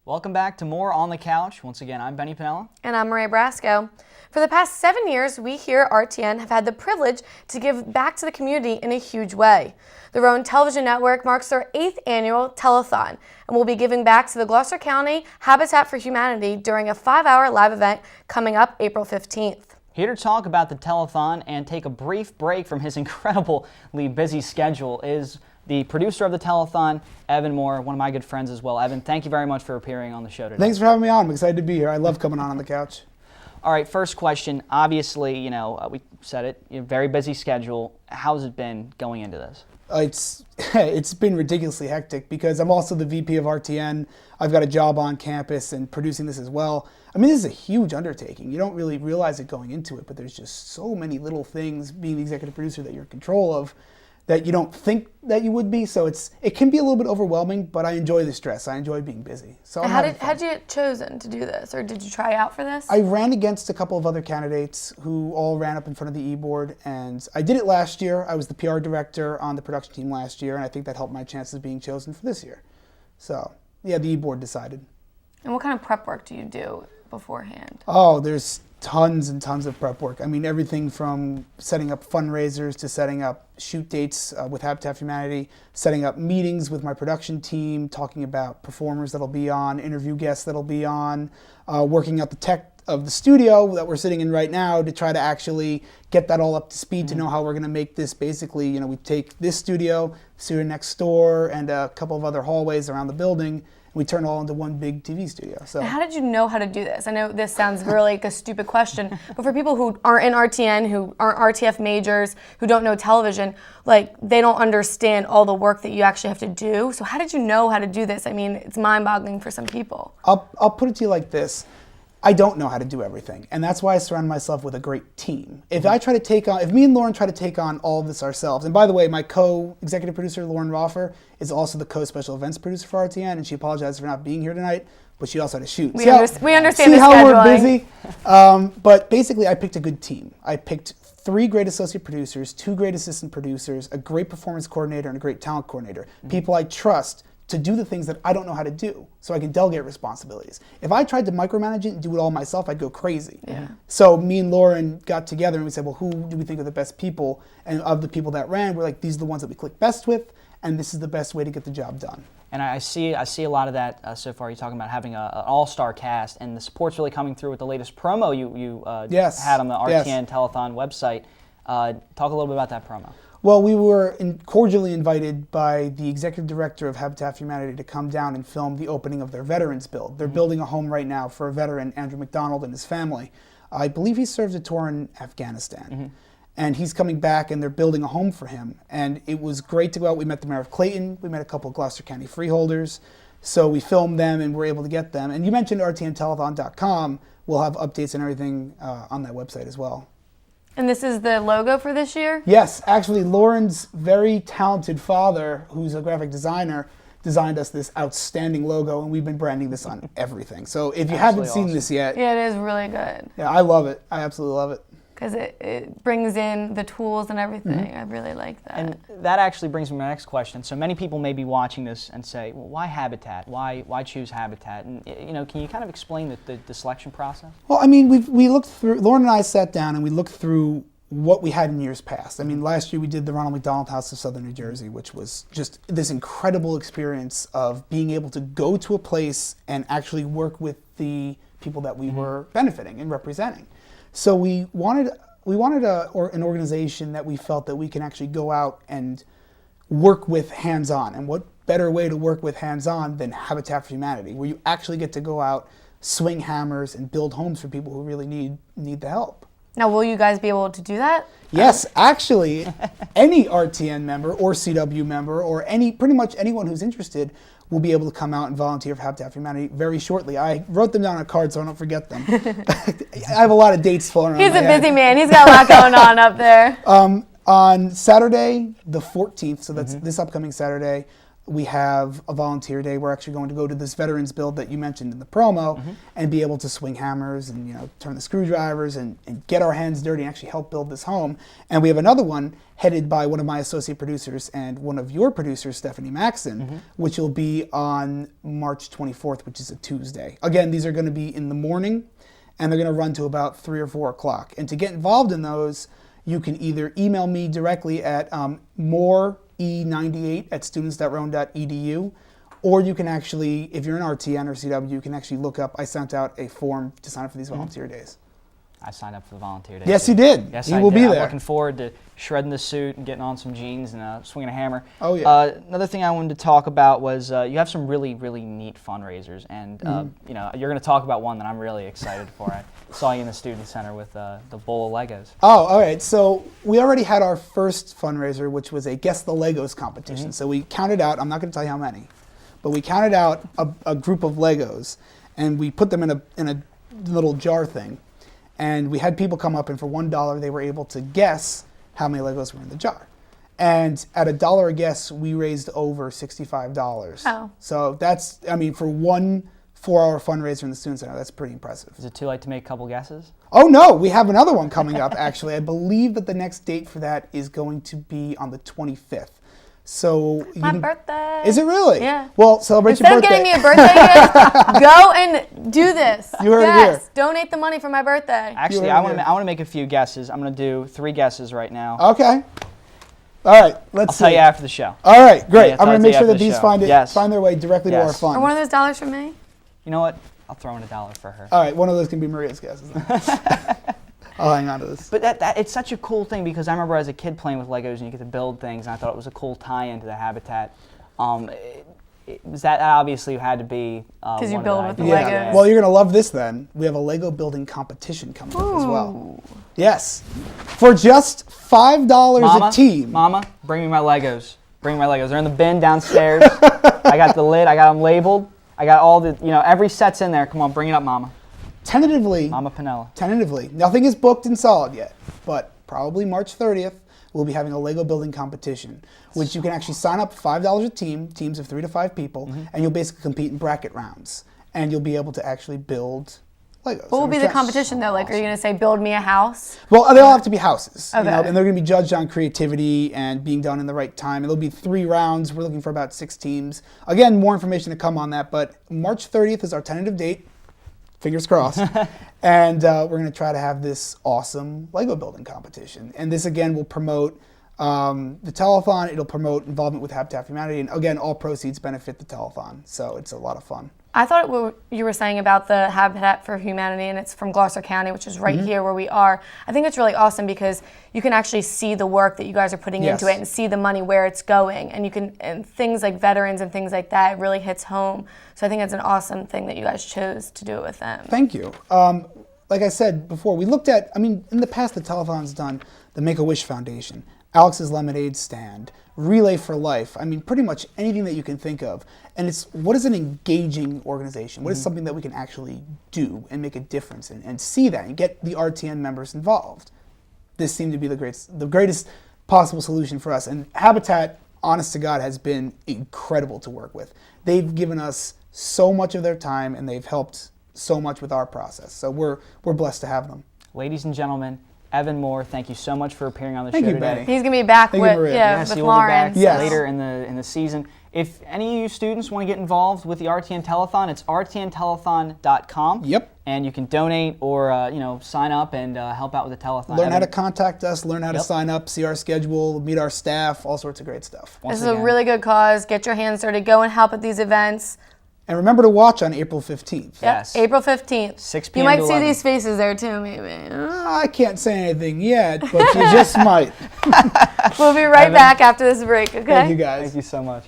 Welcome back to more On the Couch. Once again, I'm Benny Pinella. And I'm Maria Brasco. For the past 7 years, we here at RTN have had the privilege to give back to the community in a huge way. The Rowan Television Network marks their 8th annual Telethon, and will be giving back to the Gloucester County Habitat for Humanity during a 5-hour live event coming up April 15th. Here to talk about the Telethon and take a brief break from his incredibly busy schedule is the producer of the Telethon, Evan Moore, one of my good friends as well. Evan, thank you very much for appearing on the show today. Thanks for having me on. I'm excited to be here. I love coming on the couch. All right, first question. Obviously, we said it, very busy schedule. How's it been going into this? It's been ridiculously hectic because I'm also the VP of RTN. I've got a job on campus and producing this as well. I mean, this is a huge undertaking. You don't really realize it going into it, but there's just so many little things being the executive producer that you're in control of that you don't think that you would be. So it can be a little bit overwhelming, but I enjoy the stress. I enjoy being busy. So how did you get chosen to do this, or did you try out for this? I ran against a couple of other candidates who all ran up in front of the e-board, and I did it last year. I was the PR director on the production team last year, and I think that helped my chances of being chosen for this year. So yeah, the e-board decided. And what kind of prep work do you do beforehand? Oh, there's tons and tons of prep work. I mean, everything from setting up fundraisers to setting up shoot dates with Habitat for Humanity, setting up meetings with my production team, talking about performers that'll be on, interview guests that'll be on, working out the tech of the studio that we're sitting in right now to try to actually get that all up to speed to know how we're going to make this basically, we take this studio next door, and a couple of other hallways around the building, we turn it all into one big TV studio. So how did you know how to do this? I know this sounds really like a stupid question, but for people who aren't in RTN, who aren't RTF majors, who don't know television, they don't understand all the work that you actually have to do. So how did you know how to do this? I mean, it's mind-boggling for some people. I'll put it to you like this. I don't know how to do everything, and that's why I surround myself with a great team. If me and Lauren try to take on all of this ourselves, and by the way, my co-executive producer, Lauren Roffer, is also the co-special events producer for RTN, and she apologized for not being here tonight, but she also had to shoot. We understand the how scheduling. We're busy. But basically, I picked a good team. I picked 3 great associate producers, 2 great assistant producers, a great performance coordinator, and a great talent coordinator. People I trust to do the things that I don't know how to do, so I can delegate responsibilities. If I tried to micromanage it and do it all myself, I'd go crazy. Yeah. So me and Lauren got together and we said, well, who do we think are the best people? And of the people that ran, we're like, these are the ones that we click best with, and this is the best way to get the job done. And I see a lot of that so far. You're talking about having an all-star cast, and the support's really coming through with the latest promo you had on the RTN Telethon website. Talk a little bit about that promo. Well, we were cordially invited by the executive director of Habitat for Humanity to come down and film the opening of their veterans build. They're building a home right now for a veteran, Andrew McDonald, and his family. I believe he served a tour in Afghanistan. And he's coming back, and they're building a home for him. And it was great to go out. We met the mayor of Clayton. We met a couple of Gloucester County freeholders. So we filmed them, and we're able to get them. And you mentioned rtntelethon.com. We'll have updates and everything on that website as well. And this is the logo for this year? Yes, actually Lauren's very talented father, who's a graphic designer, designed us this outstanding logo, and we've been branding this on everything. So if you haven't seen this yet. Yeah, it is really good. Yeah, I love it. I absolutely love it. Because it brings in the tools and everything. I really like that. And that actually brings me to my next question. So many people may be watching this and say, well, why Habitat? Why choose Habitat? And can you kind of explain the selection process? Well, I mean, we looked through, Lauren and I sat down and we looked through what we had in years past. I mean, last year we did the Ronald McDonald House of Southern New Jersey, which was just this incredible experience of being able to go to a place and actually work with the people that we were benefiting and representing. So we wanted an organization that we felt that we can actually go out and work with hands-on. And what better way to work with hands-on than Habitat for Humanity, where you actually get to go out, swing hammers, and build homes for people who really need the help. Now, will you guys be able to do that? Yes, actually, any RTN member or CW member or pretty much anyone who's interested will be able to come out and volunteer for Habitat for Humanity very shortly. I wrote them down on a card so I don't forget them. I have a lot of dates floating around. He's a busy man. He's got a lot going on up there. On Saturday, the 14th, so that's this upcoming Saturday, we have a volunteer day. We're actually going to go to this veterans build that you mentioned in the promo and be able to swing hammers and turn the screwdrivers and get our hands dirty and actually help build this home. And we have another one headed by one of my associate producers and one of your producers, Stephanie Maxon, which will be on March 24th, which is a Tuesday. Again, these are going to be in the morning, and they're going to run to about 3 or 4 o'clock. And to get involved in those, you can either email me directly at more e98@students.rowan.edu, or you can actually, if you're an RTN or CW, you can actually look up, I sent out a form to sign up for these volunteer days. I signed up for the volunteer day. Yes, you did. Yes, you will be there. I'm looking forward to shredding the suit and getting on some jeans and swinging a hammer. Oh, yeah. Another thing I wanted to talk about was you have some really, really neat fundraisers, and you're going to talk about one that I'm really excited for. I saw you in the student center with the bowl of Legos. Oh, all right. So we already had our first fundraiser, which was a Guess the Legos competition. So we counted out, I'm not going to tell you how many, but we counted out a group of Legos, and we put them in a little jar thing. And we had people come up, and for $1, they were able to guess how many Legos were in the jar. And at $1 a guess, we raised over $65. Oh. So that's, for one 4-hour fundraiser in the Student Center, that's pretty impressive. Is it too late to make a couple guesses? Oh, no, we have another one coming up, actually. I believe that the next date for that is going to be on the 25th. So My birthday. Is it really? Yeah. Well, celebrate Instead your birthday. of getting me a birthday gift, go and do this. You heard it yes, here. donate the money for my birthday. Actually, I want to make a few guesses. I'm going to do 3 guesses right now. Okay. All right, let's see. I'll tell you after the show. All right, great. Yeah, I'm going to make sure that after the these show. find Yes. their way directly to our Yes. fund. Are one of those dollars from me? You know what? I'll throw in $1 for her. All right, one of those can be Maria's guesses. I'll hang on to this. But that it's such a cool thing because I remember as a kid playing with Legos and you get to build things, and I thought it was a cool tie-in to the habitat. That obviously had to be Because you one build of with the the ideas. Legos. Well, you're going to love this then. We have a Lego building competition coming up as well. Yes. For just $5 a team. Mama, bring me my Legos. Bring me my Legos. They're in the bin downstairs. I got the lid. I got them labeled. I got all the, every set's in there. Come on, bring it up, Mama. Tentatively, Mama Pinella. nothing is booked and solid yet, but probably March 30th, we'll be having a Lego building competition, which you can actually sign up for $5 a team, teams of 3 to 5 people, and you'll basically compete in bracket rounds, and you'll be able to actually build Legos. What will be the competition though? Like, are you going to say build me a house? Well, they'll have to be houses, Okay. and they're going to be judged on creativity and being done in the right time. It'll be 3 rounds. We're looking for about 6 teams. Again, more information to come on that, but March 30th is our tentative date. Fingers crossed. And we're going to try to have this awesome Lego building competition. And this, again, will promote the telethon. It'll promote involvement with Habitat for Humanity. And, again, all proceeds benefit the telethon. So it's a lot of fun. I thought what you were saying about the Habitat for Humanity, and it's from Gloucester County, which is right here where we are. I think it's really awesome because you can actually see the work that you guys are putting into it and see the money where it's going. And you can, and things like veterans and things like that, it really hits home. So I think it's an awesome thing that you guys chose to do it with them. Thank you. Like I said before, we looked at, in the past, the telethon's done the Make-A-Wish Foundation, Alex's Lemonade Stand, Relay for Life. Pretty much anything that you can think of. And it's, what is an engaging organization? What is something that we can actually do and make a difference in and see that and get the RTN members involved? This seemed to be the greatest possible solution for us. And Habitat, honest to God, has been incredible to work with. They've given us so much of their time, and they've helped so much with our process. So we're blessed to have them. Ladies and gentlemen, Evan Moore, thank you so much for appearing on the Thank show you, today. Benny. He's going to be back Thank you, with, Maria. Yes, with he will be back Lauren. later in the season. If any of you students want to get involved with the RTN Telethon, it's rtntelethon.com. Yep. And you can donate or sign up and help out with the telethon. Learn how to contact us, learn how to sign up, see our schedule, meet our staff, all sorts of great stuff. This is a really good cause. Get your hands dirty. Go and help at these events. And remember to watch on April 15th. Yes. April 15th. 6 You p.m. might to see 11. these faces there too, maybe. I can't say anything yet, but you just might. We'll be right back after this break, okay? Thank you guys. Thank you so much.